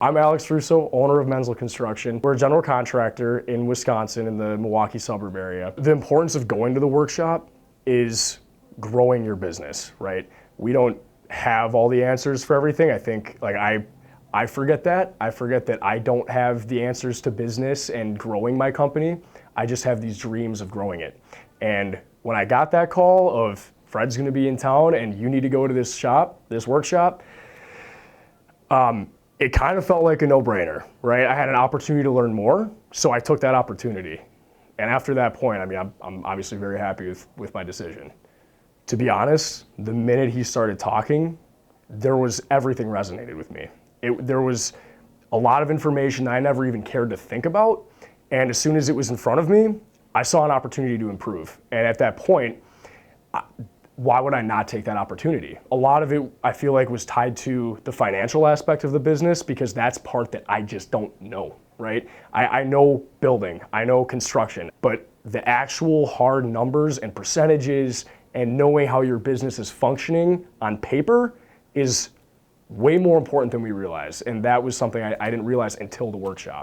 I'm Alex Russo, owner of Menzl Construction. We're a general contractor in Wisconsin in the Milwaukee suburb area. The importance of going to the workshop is growing your business, right? We don't have all the answers for everything. I think I forget that. I forget that I don't have the answers to business and growing my company. I just have these dreams of growing it. And when I got that call of Fred's gonna be in town and you need to go to this workshop, it kind of felt like a no-brainer, right? I had an opportunity to learn more, so I took that opportunity. And after that point, I'm obviously very happy with my decision. To be honest, the minute he started talking, everything resonated with me. There was a lot of information I never even cared to think about, and as soon as it was in front of me, I saw an opportunity to improve. And at that point, why would I not take that opportunity? A lot of it, I feel like, was tied to the financial aspect of the business because that's part that I just don't know, right? I know building, I know construction, but the actual hard numbers and percentages and knowing how your business is functioning on paper is way more important than we realize. And that was something I didn't realize until the workshop.